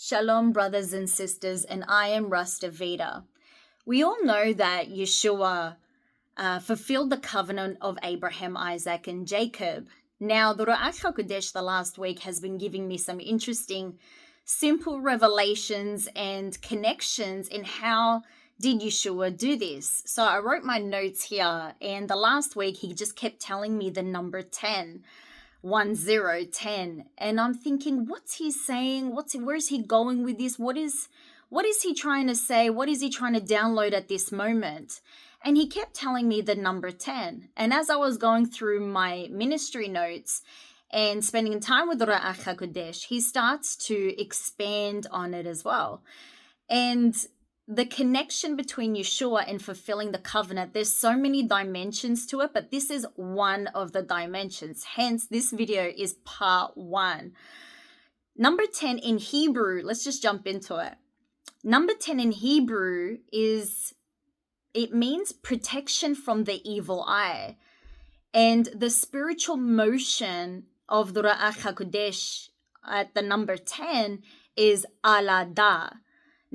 Shalom, brothers and sisters, and I am Rastavita. We all know that Yeshua fulfilled the covenant of Abraham, Isaac, and Jacob. Now, the Ruach HaKodesh the last week has been giving me some interesting, simple revelations and connections in how did Yeshua do this. So I wrote my notes here, and the last week he just kept telling me the number 10. 10. And I'm thinking, what's he saying? Where is he going with this? What is he trying to say? What is he trying to download at this moment? And he kept telling me the number 10. And as I was going through my ministry notes and spending time with the Ruach HaKodesh, he starts to expand on it as well. And the connection between Yeshua and fulfilling the covenant, there's so many dimensions to it, but this is one of the dimensions. Hence, this video is part 1. Number 10 in Hebrew, let's just jump into it. Number 10 in Hebrew it means protection from the evil eye. And the spiritual motion of the Ruach HaKodesh at the number 10 is alada.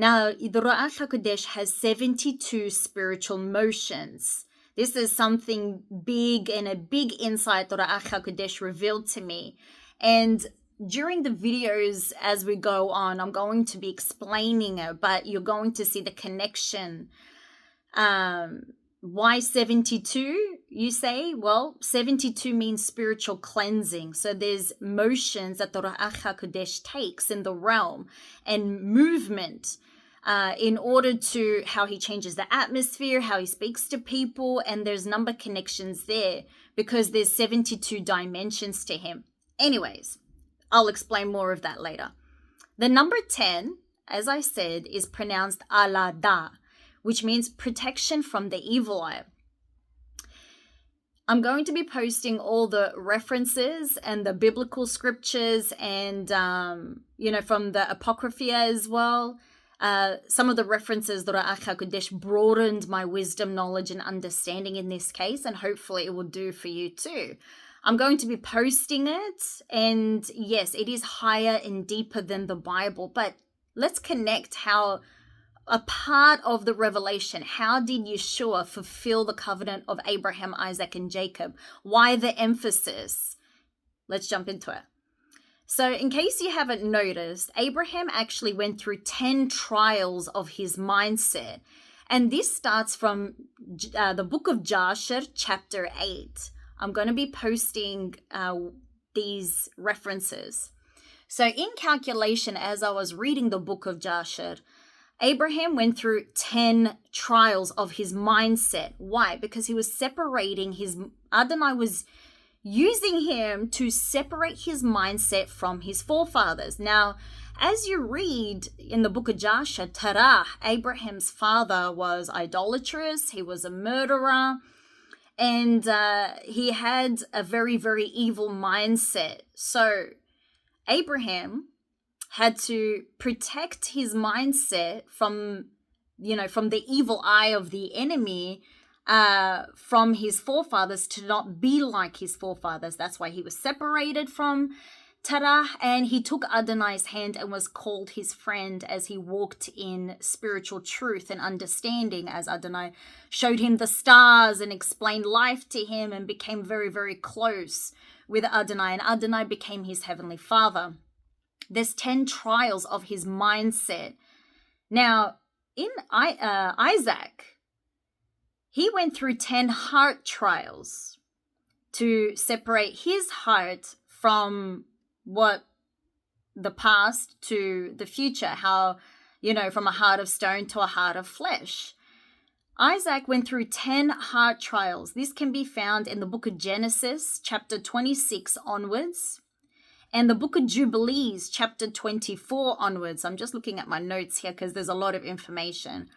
Now, the Ruach HaKodesh has 72 spiritual motions. This is something big and a big insight that Ruach HaKodesh revealed to me. And during the videos as we go on, I'm going to be explaining it, but you're going to see the connection. Why 72, you say? Well, 72 means spiritual cleansing. So there's motions that the Ruach HaKodesh takes in the realm and movement in order to how he changes the atmosphere, how he speaks to people, and there's number connections there because there's 72 dimensions to him. Anyways, I'll explain more of that later. The number 10, as I said, is pronounced alada, which means protection from the evil eye. I'm going to be posting all the references and the biblical scriptures and, from the Apocrypha as well. Some of the references that Ruach HaKodesh broadened my wisdom, knowledge, and understanding in this case, and hopefully it will do for you too. I'm going to be posting it, and yes, it is higher and deeper than the Bible, but let's connect how a part of the revelation, how did Yeshua fulfill the covenant of Abraham, Isaac, and Jacob? Why the emphasis? Let's jump into it. So in case you haven't noticed, Abraham actually went through 10 trials of his mindset. And this starts from the book of Jasher, chapter 8. I'm going to be posting these references. So in calculation, as I was reading the book of Jasher, Abraham went through 10 trials of his mindset. Why? Because he was separating Adonai was using him to separate his mindset from his forefathers. Now, as you read in the book of Jasher, Terah, Abraham's father, was idolatrous, he was a murderer, and he had a very, very evil mindset. So Abraham had to protect his mindset from the evil eye of the enemy, from his forefathers, to not be like his forefathers. That's why he was separated from Terah, and he took Adonai's hand and was called his friend as he walked in spiritual truth and understanding, as Adonai showed him the stars and explained life to him and became very, very close with Adonai, and Adonai became his heavenly father. There's 10 trials of his mindset. Now, in Isaac, he went through 10 heart trials to separate his heart from the past to the future, from a heart of stone to a heart of flesh. Isaac went through 10 heart trials. This can be found in the book of Genesis, chapter 26 onwards, and the book of Jubilees, chapter 24 onwards. I'm just looking at my notes here because there's a lot of information.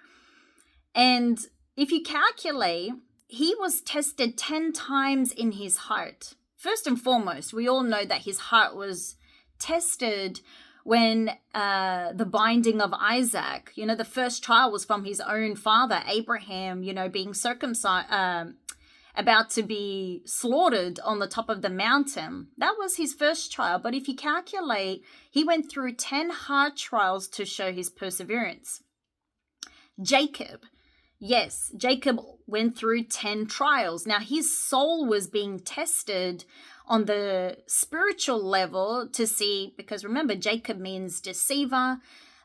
And if you calculate, he was tested 10 times in his heart. First and foremost, we all know that his heart was tested when the binding of Isaac, the first trial was from his own father, Abraham, being circumcised, about to be slaughtered on the top of the mountain. That was his first trial. But if you calculate, he went through 10 hard trials to show his perseverance. Jacob. Yes, Jacob went through 10 trials. Now, his soul was being tested on the spiritual level to see, because remember, Jacob means deceiver,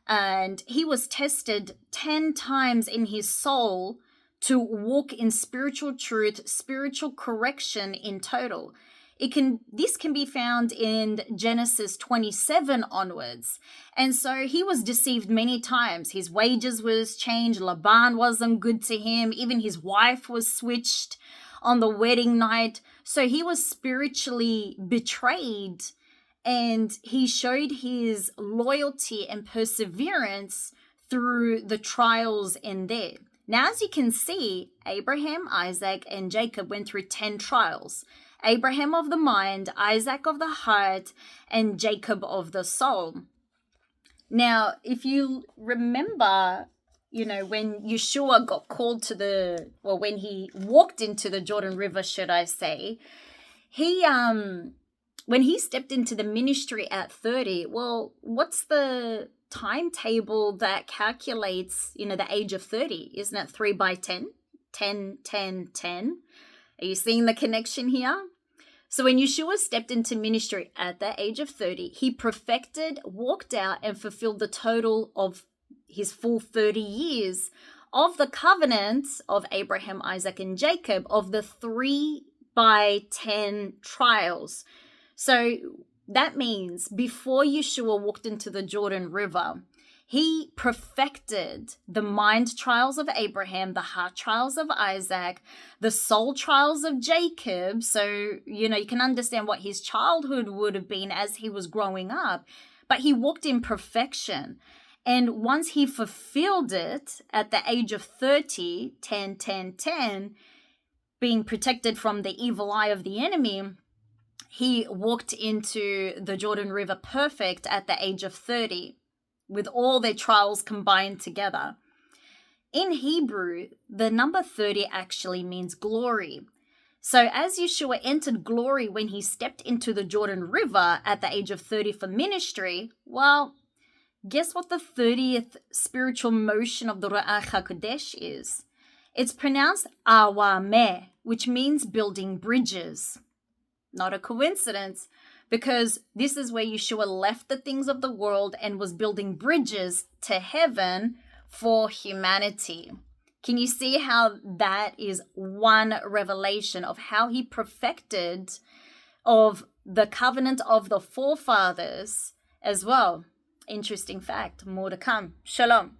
and he was tested 10 times in his soul to walk in spiritual truth, spiritual correction in total. This can be found in Genesis 27 onwards. And so he was deceived many times. His wages was changed. Laban wasn't good to him. Even his wife was switched on the wedding night. So he was spiritually betrayed, and he showed his loyalty and perseverance through the trials in there. Now, as you can see, Abraham, Isaac, and Jacob went through 10 trials. Abraham of the mind, Isaac of the heart, and Jacob of the soul. Now, if you remember, when Yeshua got called when he walked into the Jordan River, should I say, when he stepped into the ministry at 30, well, what's the timetable that calculates, the age of 30? Isn't it 3 by 10? 10, 10, 10. Are you seeing the connection here? So when Yeshua stepped into ministry at the age of 30, he perfected, walked out, and fulfilled the total of his full 30 years of the covenant of Abraham, Isaac, and Jacob, of the 3 by 10 trials. So that means before Yeshua walked into the Jordan River, he perfected the mind trials of Abraham, the heart trials of Isaac, the soul trials of Jacob. So, you can understand what his childhood would have been as he was growing up. But he walked in perfection. And once he fulfilled it at the age of 30, 10, 10, 10, being protected from the evil eye of the enemy, he walked into the Jordan River perfect at the age of 30. With all their trials combined together. In Hebrew, the number 30 actually means glory. So as Yeshua entered glory when he stepped into the Jordan River at the age of 30 for ministry, well, guess what the 30th spiritual motion of the Ruach HaKodesh is? It's pronounced awameh, which means building bridges. Not a coincidence, because this is where Yeshua left the things of the world and was building bridges to heaven for humanity. Can you see how that is one revelation of how he perfected of the covenant of the forefathers as well? Interesting fact. More to come. Shalom.